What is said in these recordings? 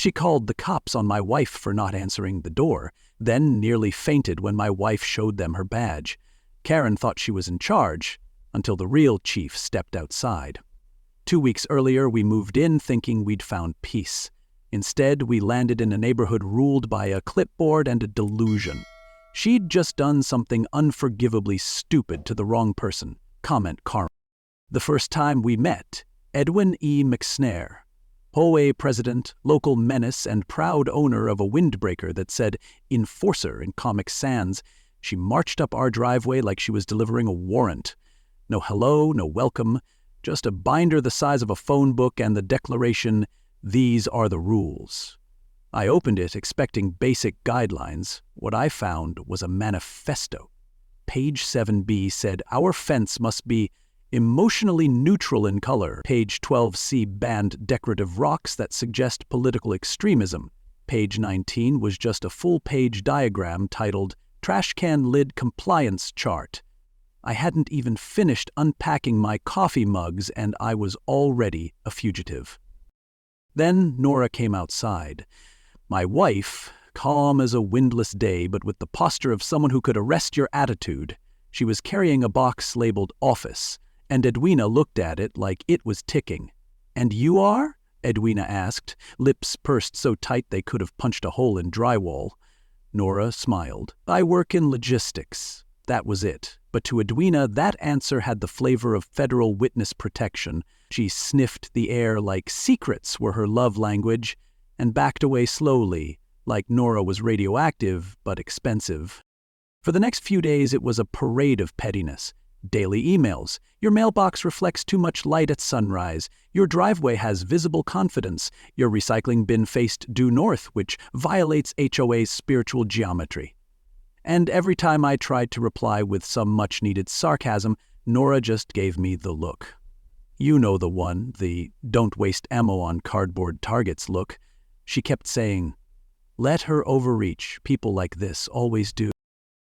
She called the cops on my wife for not answering the door, then nearly fainted when my wife showed them her badge. Karen thought she was in charge, until the real chief stepped outside. 2 weeks earlier, we moved in thinking we'd found peace. Instead, we landed in a neighborhood ruled by a clipboard and a delusion. She'd just done something unforgivably stupid to the wrong person. Comment karma. The first time we met, Edwin E. McSnare, Howe president, local menace, and proud owner of a windbreaker that said Enforcer in Comic Sans, she marched up our driveway like she was delivering a warrant. No hello, no welcome, just a binder the size of a phone book and the declaration, "These are the rules." I opened it expecting basic guidelines. What I found was a manifesto. Page 7B said, "Our fence must be emotionally neutral in color." Page 12C banned decorative rocks that suggest political extremism. Page 19 was just a full-page diagram titled Trash Can Lid Compliance Chart. I hadn't even finished unpacking my coffee mugs and I was already a fugitive. Then Nora came outside. My wife, calm as a windless day but with the posture of someone who could arrest your attitude. She was carrying a box labeled Office, and Edwina looked at it like it was ticking. "And you are?" Edwina asked, lips pursed so tight they could have punched a hole in drywall. Nora smiled. "I work in logistics." That was it. But to Edwina, that answer had the flavor of federal witness protection. She sniffed the air like secrets were her love language and backed away slowly, like Nora was radioactive but expensive. For the next few days, it was a parade of pettiness. Daily emails. "Your mailbox reflects too much light at sunrise. Your driveway has visible confidence. Your recycling bin faced due north, which violates HOA's spiritual geometry." And every time I tried to reply with some much-needed sarcasm, Nora just gave me the look. You know the one, the "don't waste ammo on cardboard targets" look. She kept saying, "Let her overreach. People like this always do."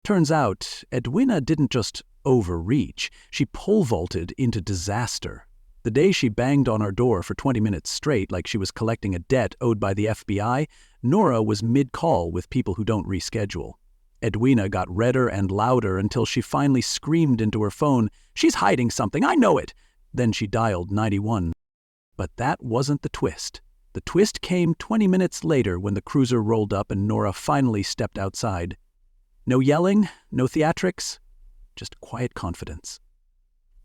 Turns out, Edwina didn't just overreach. She pole-vaulted into disaster. The day she banged on our door for 20 minutes straight like she was collecting a debt owed by the FBI, Nora was mid-call with people who don't reschedule. Edwina got redder and louder until she finally screamed into her phone, "She's hiding something, I know it!" Then she dialed 911. But that wasn't the twist. The twist came 20 minutes later when the cruiser rolled up and Nora finally stepped outside. No yelling, no theatrics, just quiet confidence.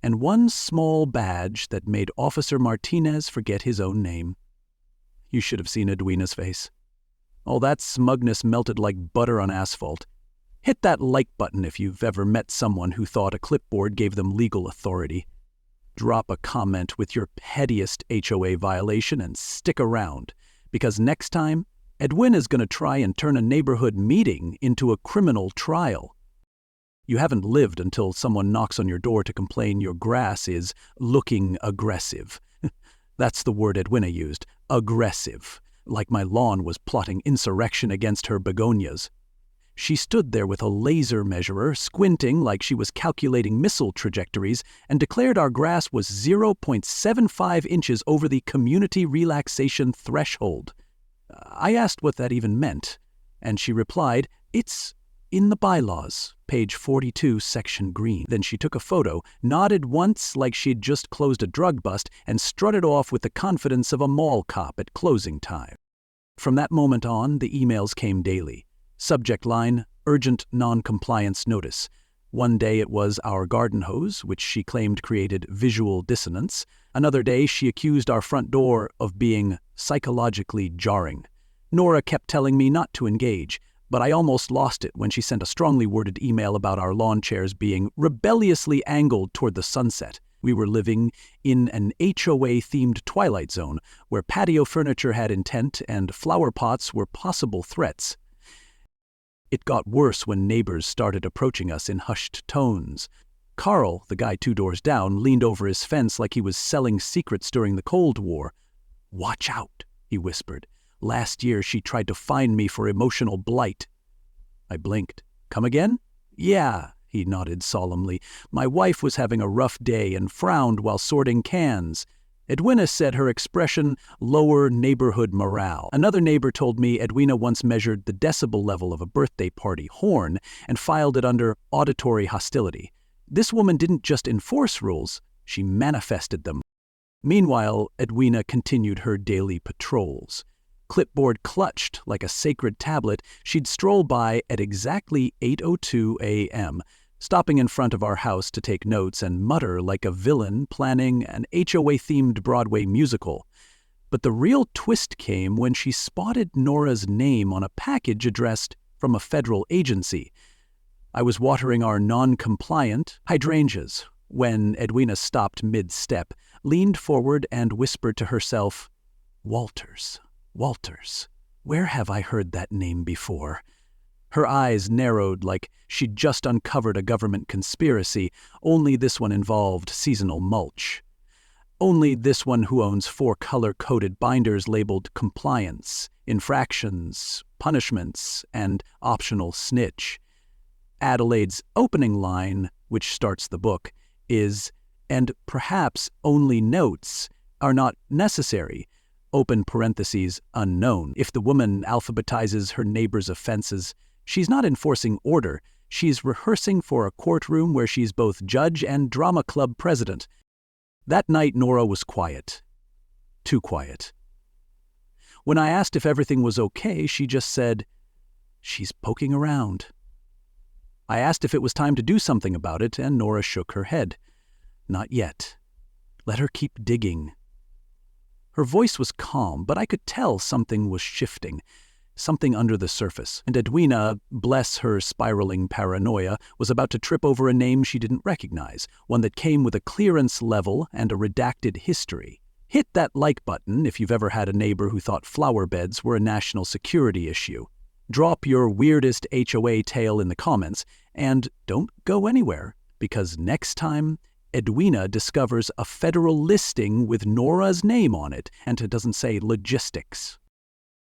And one small badge that made Officer Martinez forget his own name. You should have seen Edwina's face. All that smugness melted like butter on asphalt. Hit that like button if you've ever met someone who thought a clipboard gave them legal authority. Drop a comment with your pettiest HOA violation and stick around, because next time, Edwin is going to try and turn a neighborhood meeting into a criminal trial. You haven't lived until someone knocks on your door to complain your grass is looking aggressive. That's the word Edwina used, aggressive, like my lawn was plotting insurrection against her begonias. She stood there with a laser measurer, squinting like she was calculating missile trajectories, and declared our grass was 0.75 inches over the community relaxation threshold. I asked what that even meant, and she replied, "It's in the bylaws, page 42, section green." Then she took a photo, nodded once like she'd just closed a drug bust, and strutted off with the confidence of a mall cop at closing time. From that moment on, the emails came daily. Subject line, urgent non-compliance notice. One day it was our garden hose, which she claimed created visual dissonance. Another day she accused our front door of being psychologically jarring. Nora kept telling me not to engage, but I almost lost it when she sent a strongly worded email about our lawn chairs being rebelliously angled toward the sunset. We were living in an HOA-themed twilight zone where patio furniture had intent and flower pots were possible threats. It got worse when neighbors started approaching us in hushed tones. Carl, the guy 2 doors down, leaned over his fence like he was selling secrets during the Cold War. "Watch out," he whispered. "Last year she tried to fine me for emotional blight." I blinked. "Come again?" "Yeah," he nodded solemnly. "My wife was having a rough day and frowned while sorting cans." Edwina said her expression lower neighborhood morale. Another neighbor told me Edwina once measured the decibel level of a birthday party horn and filed it under auditory hostility. This woman didn't just enforce rules, she manifested them. Meanwhile, Edwina continued her daily patrols. Clipboard clutched like a sacred tablet, she'd stroll by at exactly 8:02 a.m., stopping in front of our house to take notes and mutter like a villain planning an HOA-themed Broadway musical. But the real twist came when she spotted Nora's name on a package addressed from a federal agency. I was watering our non-compliant hydrangeas when Edwina stopped mid-step, leaned forward and whispered to herself, "Walters, Walters, where have I heard that name before?" Her eyes narrowed like she'd just uncovered a government conspiracy, only this one involved seasonal mulch. Only this one who owns 4 color-coded binders labeled compliance, infractions, punishments, and optional snitch. Adelaide's opening line, which starts the book, is, "And perhaps only notes are not necessary," open parentheses, unknown. If the woman alphabetizes her neighbor's offenses, she's not enforcing order, she's rehearsing for a courtroom where she's both judge and drama club president. That night, Nora was quiet. Too quiet. When I asked if everything was okay, she just said, "She's poking around." I asked if it was time to do something about it, and Nora shook her head. "Not yet. Let her keep digging." Her voice was calm, but I could tell something was shifting. Something under the surface, and Edwina, bless her spiraling paranoia, was about to trip over a name she didn't recognize, one that came with a clearance level and a redacted history. Hit that like button if you've ever had a neighbor who thought flower beds were a national security issue. Drop your weirdest HOA tale in the comments, and don't go anywhere, because next time, Edwina discovers a federal listing with Nora's name on it, and it doesn't say logistics.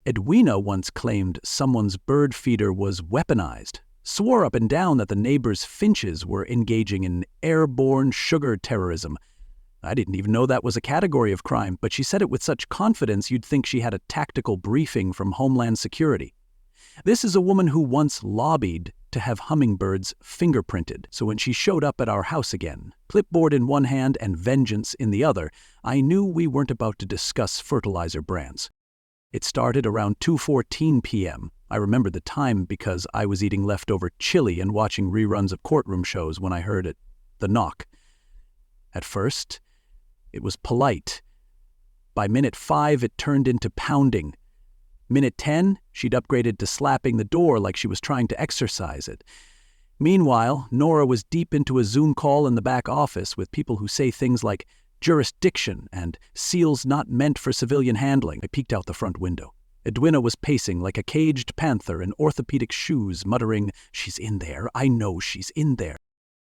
Edwina once claimed someone's bird feeder was weaponized, swore up and down that the neighbor's finches were engaging in airborne sugar terrorism. I didn't even know that was a category of crime, but she said it with such confidence you'd think she had a tactical briefing from Homeland Security. This is a woman who once lobbied to have hummingbirds fingerprinted, so when she showed up at our house again, clipboard in one hand and vengeance in the other, I knew we weren't about to discuss fertilizer brands. It started around 2:14 p.m. I remember the time because I was eating leftover chili and watching reruns of courtroom shows when I heard it, the knock. At first, it was polite. By minute 5, it turned into pounding. Minute 10, she'd upgraded to slapping the door like she was trying to exercise it. Meanwhile, Nora was deep into a Zoom call in the back office with people who say things like jurisdiction and seals not meant for civilian handling. I peeked out the front window. Edwina was pacing like a caged panther in orthopedic shoes, muttering, "She's in there. I know she's in there."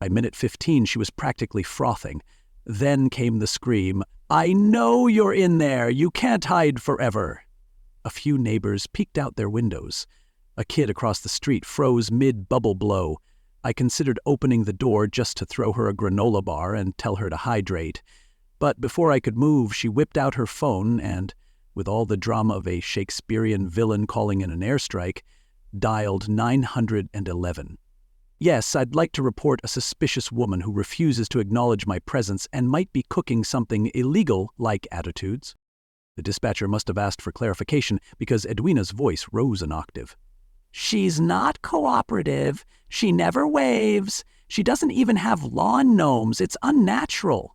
By minute 15, she was practically frothing. Then came the scream, "I know you're in there. You can't hide forever." A few neighbors peeked out their windows. A kid across the street froze mid-bubble blow. I considered opening the door just to throw her a granola bar and tell her to hydrate. But before I could move, she whipped out her phone and, with all the drama of a Shakespearean villain calling in an airstrike, dialed 911. "Yes, I'd like to report a suspicious woman who refuses to acknowledge my presence and might be cooking something illegal-like attitudes." The dispatcher must have asked for clarification because Edwina's voice rose an octave. "She's not cooperative. She never waves. She doesn't even have lawn gnomes. It's unnatural."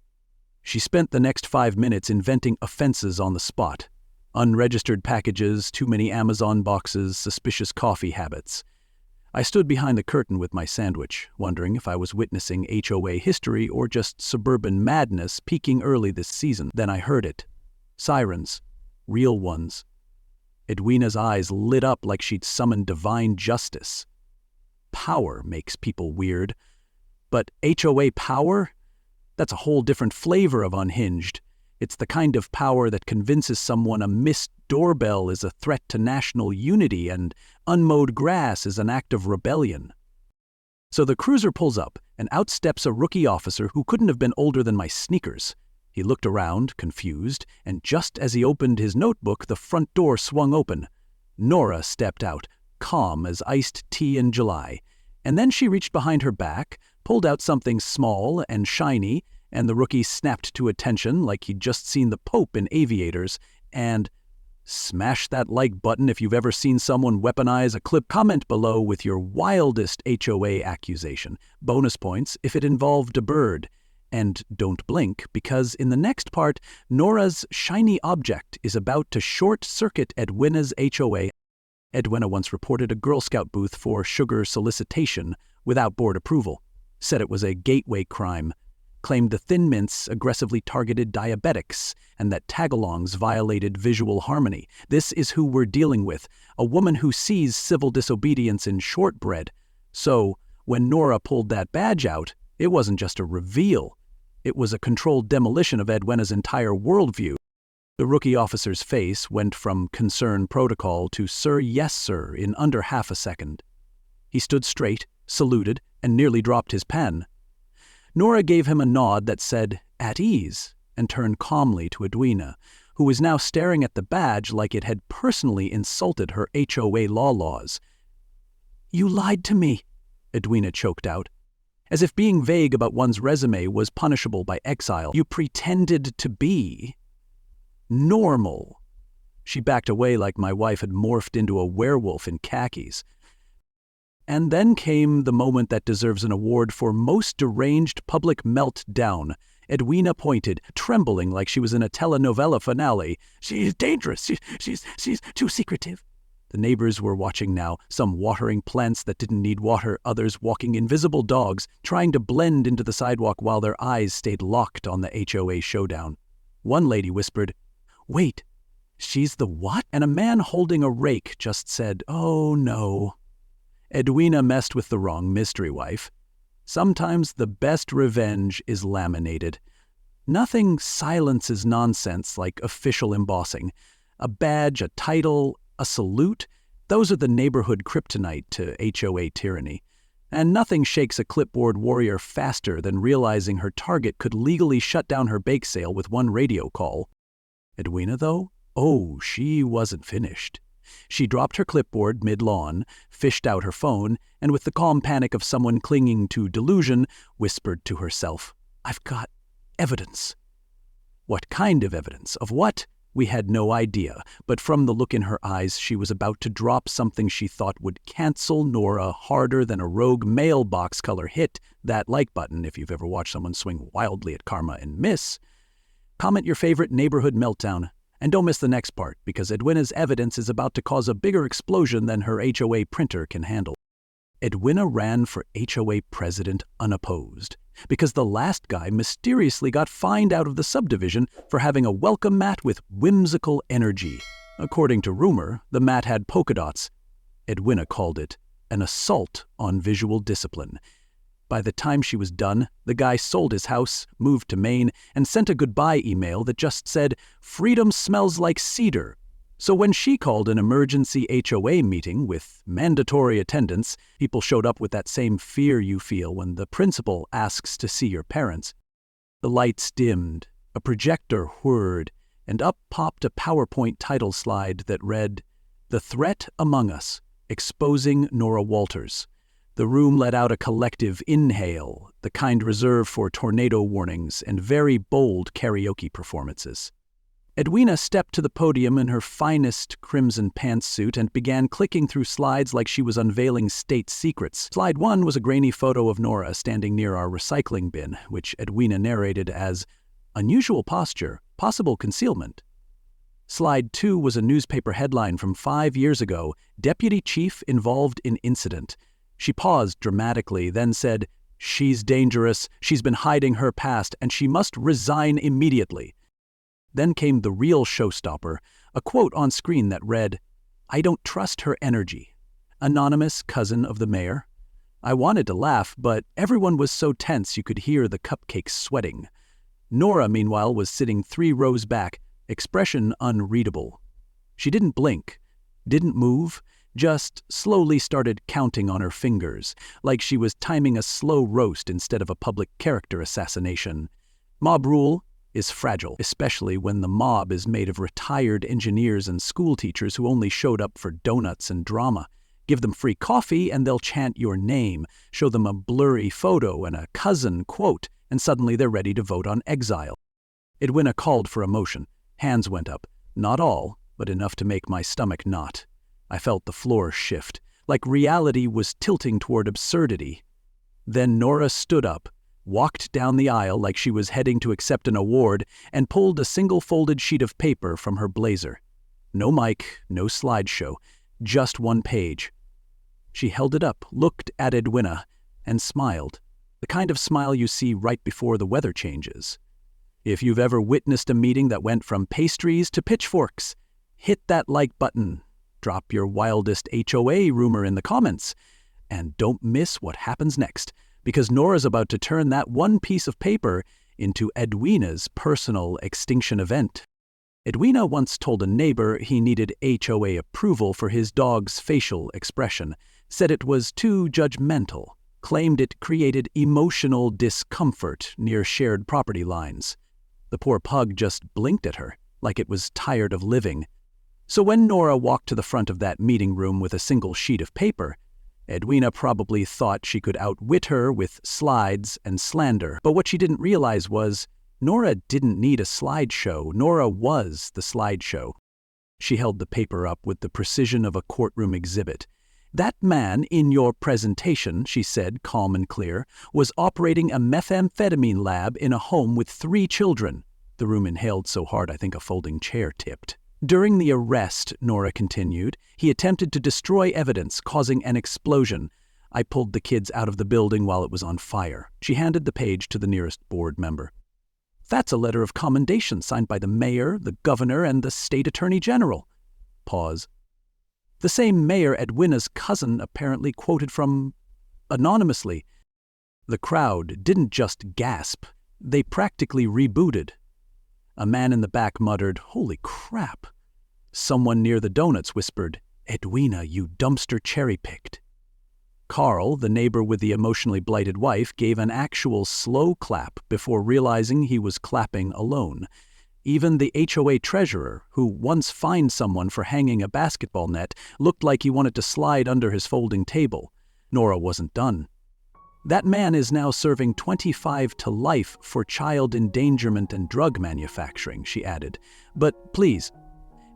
She spent the next 5 minutes inventing offenses on the spot. Unregistered packages, too many Amazon boxes, suspicious coffee habits. I stood behind the curtain with my sandwich, wondering if I was witnessing HOA history or just suburban madness peaking early this season. Then I heard it. Sirens. Real ones. Edwina's eyes lit up like she'd summoned divine justice. Power makes people weird. But HOA power? That's a whole different flavor of unhinged. It's the kind of power that convinces someone a missed doorbell is a threat to national unity and unmowed grass is an act of rebellion. So the cruiser pulls up, and out steps a rookie officer who couldn't have been older than my sneakers. He looked around, confused, and just as he opened his notebook, the front door swung open. Nora stepped out, calm as iced tea in July, and then she reached behind her back, pulled out something small and shiny, and the rookie snapped to attention like he'd just seen the Pope in aviators, and smash that like button if you've ever seen someone weaponize a clip. Comment below with your wildest HOA accusation. Bonus points if it involved a bird. And don't blink, because in the next part, Nora's shiny object is about to short-circuit Edwina's HOA. Edwina once reported a Girl Scout booth for sugar solicitation without board approval, said it was a gateway crime, claimed the Thin Mints aggressively targeted diabetics, and that tagalongs violated visual harmony. This is who we're dealing with, a woman who sees civil disobedience in shortbread. So, when Nora pulled that badge out, it wasn't just a reveal. It was a controlled demolition of Edwina's entire worldview. The rookie officer's face went from concern protocol to "Sir, yes, sir," in under half a second. He stood straight, saluted, and nearly dropped his pen. Nora gave him a nod that said, "At ease," and turned calmly to Edwina, who was now staring at the badge like it had personally insulted her HOA laws. "You lied to me," Edwina choked out. As if being vague about one's resume was punishable by exile. "You pretended to be normal." She backed away like my wife had morphed into a werewolf in khakis. And then came the moment that deserves an award for most deranged public meltdown. Edwina pointed, trembling like she was in a telenovela finale. "She's dangerous. She's too secretive." The neighbors were watching now, some watering plants that didn't need water, others walking invisible dogs, trying to blend into the sidewalk while their eyes stayed locked on the HOA showdown. One lady whispered, "Wait, she's the what?" And a man holding a rake just said, "Oh no." Edwina messed with the wrong mystery wife. Sometimes the best revenge is laminated. Nothing silences nonsense like official embossing. A badge, a title, a salute, those are the neighborhood kryptonite to HOA tyranny. And nothing shakes a clipboard warrior faster than realizing her target could legally shut down her bake sale with one radio call. Edwina, though? Oh, she wasn't finished. She dropped her clipboard mid-lawn, fished out her phone, and with the calm panic of someone clinging to delusion, whispered to herself, "I've got evidence." What kind of evidence? Of what? We had no idea, but from the look in her eyes, she was about to drop something she thought would cancel Nora harder than a rogue mailbox color hit. That like button if you've ever watched someone swing wildly at karma and miss. Comment your favorite neighborhood meltdown. And don't miss the next part, because Edwina's evidence is about to cause a bigger explosion than her HOA printer can handle. Edwina ran for HOA president unopposed, because the last guy mysteriously got fined out of the subdivision for having a welcome mat with whimsical energy. According to rumor, the mat had polka dots. Edwina called it an assault on visual discipline. By the time she was done, the guy sold his house, moved to Maine, and sent a goodbye email that just said, "Freedom smells like cedar." So when she called an emergency HOA meeting with mandatory attendance, people showed up with that same fear you feel when the principal asks to see your parents. The lights dimmed, a projector whirred, and up popped a PowerPoint title slide that read, "The Threat Among Us, Exposing Nora Walters." The room let out a collective inhale, the kind reserved for tornado warnings and very bold karaoke performances. Edwina stepped to the podium in her finest crimson pantsuit and began clicking through slides like she was unveiling state secrets. Slide 1 was a grainy photo of Nora standing near our recycling bin, which Edwina narrated as unusual posture, possible concealment. Slide 2 was a newspaper headline from 5 years ago, Deputy Chief Involved in Incident. She paused dramatically, then said, "She's dangerous, she's been hiding her past, and she must resign immediately." Then came the real showstopper, a quote on screen that read, "I don't trust her energy. Anonymous cousin of the mayor." I wanted to laugh, but everyone was so tense you could hear the cupcakes sweating. Nora, meanwhile, was sitting 3 rows back, expression unreadable. She didn't blink, didn't move, just slowly started counting on her fingers, like she was timing a slow roast instead of a public character assassination. Mob rule, is fragile, especially when the mob is made of retired engineers and school teachers who only showed up for donuts and drama. Give them free coffee and they'll chant your name, show them a blurry photo and a cousin quote, and suddenly they're ready to vote on exile. Edwina called for a motion. Hands went up. Not all, but enough to make my stomach knot. I felt the floor shift, like reality was tilting toward absurdity. Then Nora stood up, walked down the aisle like she was heading to accept an award, and pulled a single-folded sheet of paper from her blazer. No mic, no slideshow, just one page. She held it up, looked at Edwina, and smiled. The kind of smile you see right before the weather changes. If you've ever witnessed a meeting that went from pastries to pitchforks, hit that like button, drop your wildest HOA rumor in the comments, and don't miss what happens next, because Nora's about to turn that one piece of paper into Edwina's personal extinction event. Edwina once told a neighbor he needed HOA approval for his dog's facial expression, said it was too judgmental, claimed it created emotional discomfort near shared property lines. The poor pug just blinked at her, like it was tired of living. So when Nora walked to the front of that meeting room with a single sheet of paper, Edwina probably thought she could outwit her with slides and slander. But what she didn't realize was, Nora didn't need a slideshow. Nora was the slideshow. She held the paper up with the precision of a courtroom exhibit. That man in your presentation, she said, calm and clear, was operating a methamphetamine lab in a home with 3 children. The room inhaled so hard I think a folding chair tipped. During the arrest, Nora continued, he attempted to destroy evidence, causing an explosion. I pulled the kids out of the building while it was on fire. She handed the page to the nearest board member. That's a letter of commendation signed by the mayor, the governor, and the state attorney general. Pause. The same mayor Edwina's cousin apparently quoted from anonymously. The crowd didn't just gasp, they practically rebooted. A man in the back muttered, "Holy crap." Someone near the donuts whispered, "Edwina, you dumpster cherry-picked." Carl, the neighbor with the emotionally blighted wife, gave an actual slow clap before realizing he was clapping alone. Even the HOA treasurer, who once fined someone for hanging a basketball net, looked like he wanted to slide under his folding table. Nora wasn't done. That man is now serving 25 to life for child endangerment and drug manufacturing, she added. But please,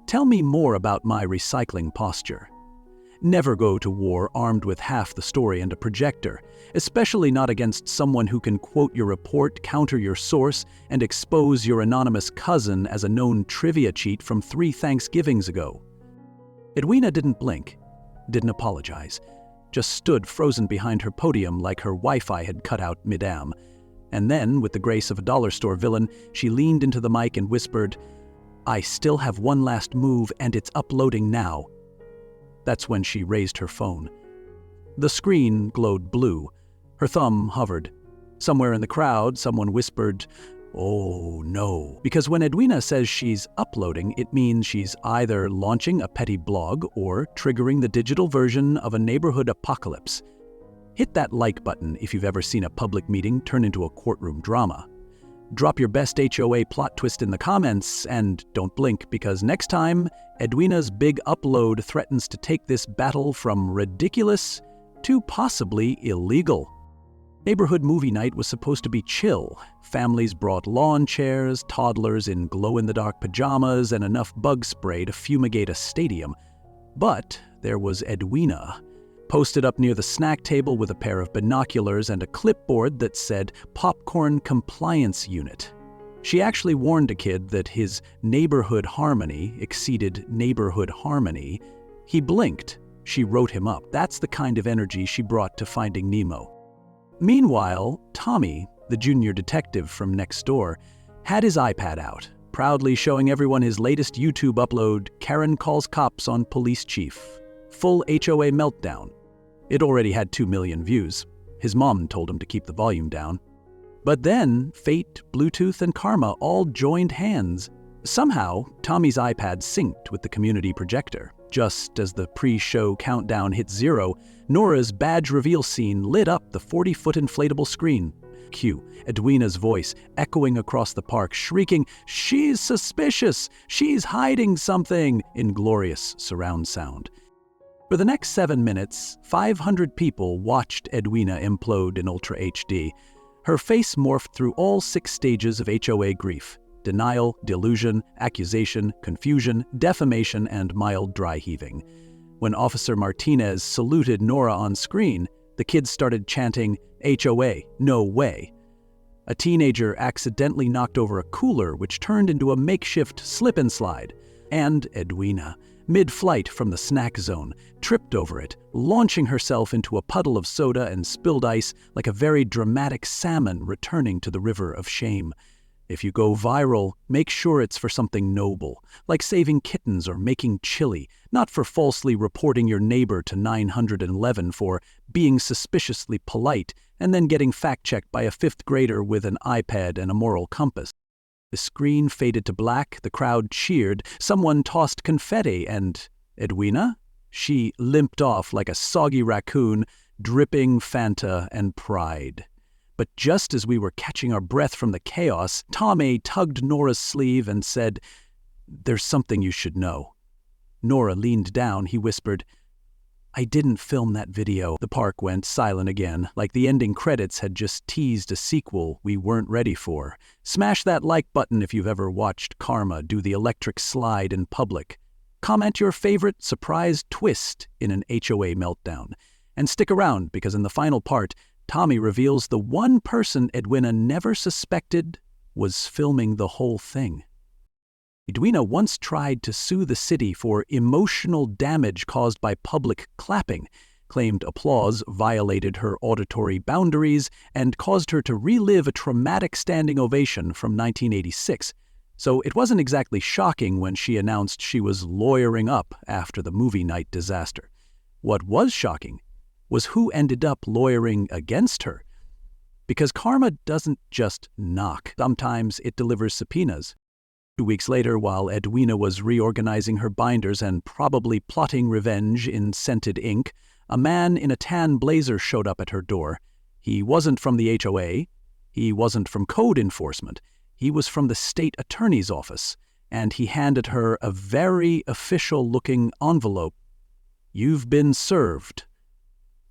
tell me more about my recycling posture. Never go to war armed with half the story and a projector, especially not against someone who can quote your report, counter your source, and expose your anonymous cousin as a known trivia cheat from 3 Thanksgivings ago. Edwina didn't blink, didn't apologize, just stood frozen behind her podium like her Wi-Fi had cut out mid-am. And then, with the grace of a dollar store villain, she leaned into the mic and whispered, "I still have one last move and it's uploading now." That's when she raised her phone. The screen glowed blue. Her thumb hovered. Somewhere in the crowd, someone whispered, "Oh no." Because when Edwina says she's uploading, it means she's either launching a petty blog or triggering the digital version of a neighborhood apocalypse. Hit that like button if you've ever seen a public meeting turn into a courtroom drama. Drop your best HOA plot twist in the comments, and don't blink, because next time, Edwina's big upload threatens to take this battle from ridiculous to possibly illegal. Neighborhood movie night was supposed to be chill. Families brought lawn chairs, toddlers in glow-in-the-dark pajamas, and enough bug spray to fumigate a stadium. But there was Edwina, posted up near the snack table with a pair of binoculars and a clipboard that said Popcorn Compliance Unit. She actually warned a kid that his neighborhood harmony exceeded neighborhood harmony. He blinked. She wrote him up. That's the kind of energy she brought to Finding Nemo. Meanwhile, Tommy, the junior detective from next door, had his iPad out, proudly showing everyone his latest YouTube upload, Karen Calls Cops on Police Chief. Full HOA meltdown. It already had 2 million views. His mom told him to keep the volume down. But then, fate, Bluetooth, and karma all joined hands. Somehow, Tommy's iPad synced with the community projector. Just as the pre-show countdown hit 0, Nora's badge reveal scene lit up the 40-foot inflatable screen. Cue Edwina's voice echoing across the park, shrieking, "She's suspicious! She's hiding something!" in glorious surround sound. For the next 7 minutes, 500 people watched Edwina implode in Ultra HD. Her face morphed through all 6 stages of HOA grief: denial, delusion, accusation, confusion, defamation, and mild dry heaving. When Officer Martinez saluted Nora on screen, the kids started chanting, "HOA, no way." A teenager accidentally knocked over a cooler, which turned into a makeshift slip-and-slide. And Edwina, mid-flight from the snack zone, tripped over it, launching herself into a puddle of soda and spilled ice like a very dramatic salmon returning to the river of shame. If you go viral, make sure it's for something noble, like saving kittens or making chili, not for falsely reporting your neighbor to 911 for being suspiciously polite and then getting fact-checked by a 5th grader with an iPad and a moral compass. The screen faded to black, the crowd cheered, someone tossed confetti, and Edwina? She limped off like a soggy raccoon, dripping Fanta and pride. But just as we were catching our breath from the chaos, Tommy tugged Nora's sleeve and said, "There's something you should know." Nora leaned down. He whispered, "I didn't film that video." The park went silent again, like the ending credits had just teased a sequel we weren't ready for. Smash that like button if you've ever watched Karma do the electric slide in public. Comment your favorite surprise twist in an HOA meltdown. And stick around, because in the final part, Tommy reveals the one person Edwina never suspected was filming the whole thing. Edwina once tried to sue the city for emotional damage caused by public clapping, claimed applause violated her auditory boundaries, and caused her to relive a traumatic standing ovation from 1986. So it wasn't exactly shocking when she announced she was lawyering up after the movie night disaster. What was shocking was who ended up lawyering against her. Because karma doesn't just knock. Sometimes it delivers subpoenas. 2 weeks later, while Edwina was reorganizing her binders and probably plotting revenge in scented ink, a man in a tan blazer showed up at her door. He wasn't from the HOA. He wasn't from code enforcement. He was from the state attorney's office, and he handed her a very official-looking envelope. "You've been served."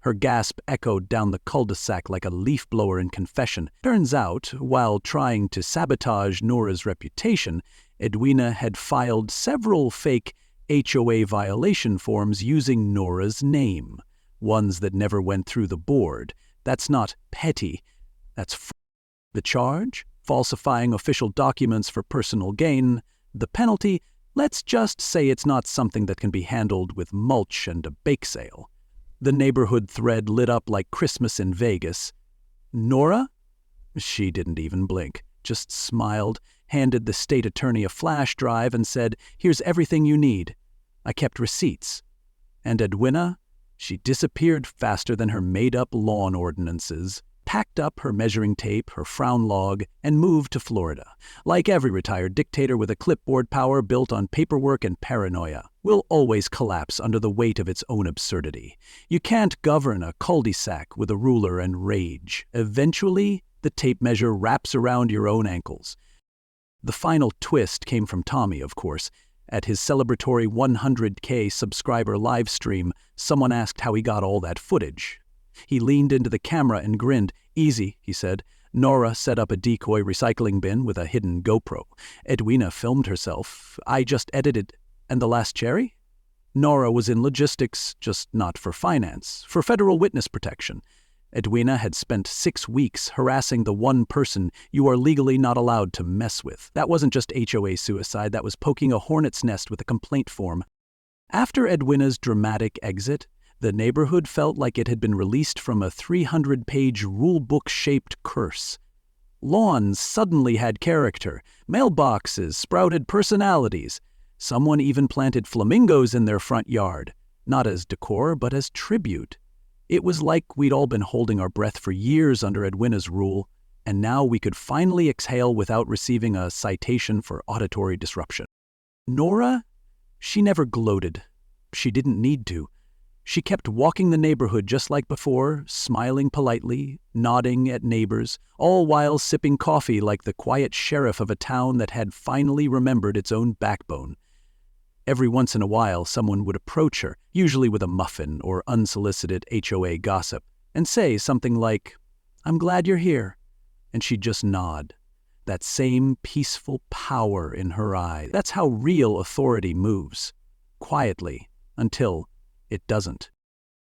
Her gasp echoed down the cul-de-sac like a leaf blower in confession. Turns out, while trying to sabotage Nora's reputation, Edwina had filed several fake HOA violation forms using Nora's name, ones that never went through the board. That's not petty. That's the charge: falsifying official documents for personal gain. The penalty: let's just say it's not something that can be handled with mulch and a bake sale. The neighborhood thread lit up like Christmas in Vegas. Nora? She didn't even blink, just smiled, handed the state attorney a flash drive and said, "Here's everything you need." I kept receipts. And Edwina? She disappeared faster than her made-up lawn ordinances, packed up her measuring tape, her frown log, and moved to Florida. Like every retired dictator with a clipboard power built on paperwork and paranoia, will always collapse under the weight of its own absurdity. You can't govern a cul-de-sac with a ruler and rage. Eventually, the tape measure wraps around your own ankles. The final twist came from Tommy, of course. At his celebratory 100K subscriber live stream, someone asked how he got all that footage. He leaned into the camera and grinned. "Easy," he said. "Nora set up a decoy recycling bin with a hidden GoPro. Edwina filmed herself. I just edited. And the last cherry? Nora was in logistics, just not for finance, for federal witness protection. Edwina had spent 6 weeks harassing the one person you are legally not allowed to mess with. That wasn't just HOA suicide, that was poking a hornet's nest with a complaint form. After Edwina's dramatic exit, the neighborhood felt like it had been released from a 300-page rule-book-shaped curse. Lawns suddenly had character. Mailboxes sprouted personalities. Someone even planted flamingos in their front yard, not as decor, but as tribute. It was like we'd all been holding our breath for years under Edwina's rule, and now we could finally exhale without receiving a citation for auditory disruption. Nora? She never gloated. She didn't need to. She kept walking the neighborhood just like before, smiling politely, nodding at neighbors, all while sipping coffee like the quiet sheriff of a town that had finally remembered its own backbone. Every once in a while, someone would approach her, usually with a muffin or unsolicited HOA gossip, and say something like, "I'm glad you're here," and she'd just nod. That same peaceful power in her eye. That's how real authority moves. Quietly, until it doesn't.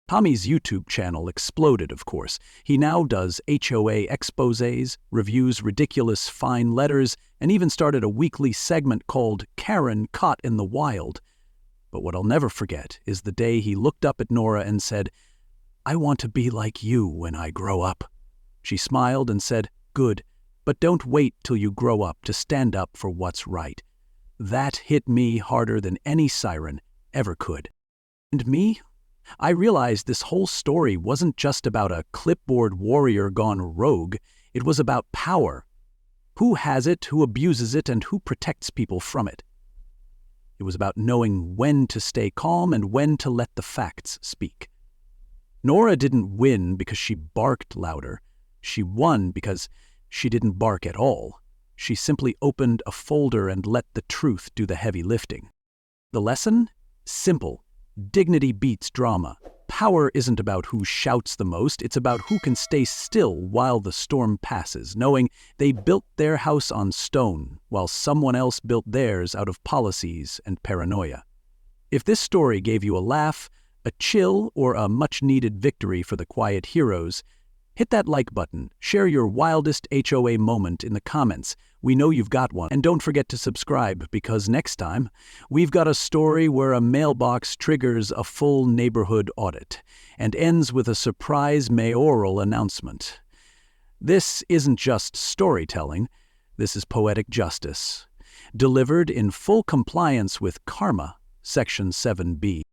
Tommy's YouTube channel exploded, of course. He now does HOA exposés, reviews ridiculous fine letters, and even started a weekly segment called Karen Caught in the Wild. But what I'll never forget is the day he looked up at Nora and said, "I want to be like you when I grow up." She smiled and said, "Good, but don't wait till you grow up to stand up for what's right." That hit me harder than any siren ever could. And me? I realized this whole story wasn't just about a clipboard warrior gone rogue. It was about power. Who has it, who abuses it, and who protects people from it? It was about knowing when to stay calm and when to let the facts speak. Nora didn't win because she barked louder. She won because she didn't bark at all. She simply opened a folder and let the truth do the heavy lifting. The lesson? Simple. Dignity beats drama. Power isn't about who shouts the most, it's about who can stay still while the storm passes, knowing they built their house on stone while someone else built theirs out of policies and paranoia. If this story gave you a laugh, a chill, or a much-needed victory for the quiet heroes, hit that like button, share your wildest HOA moment in the comments. We know you've got one. And don't forget to subscribe, because next time, we've got a story where a mailbox triggers a full neighborhood audit and ends with a surprise mayoral announcement. This isn't just storytelling, this is poetic justice, delivered in full compliance with Karma, Section 7B.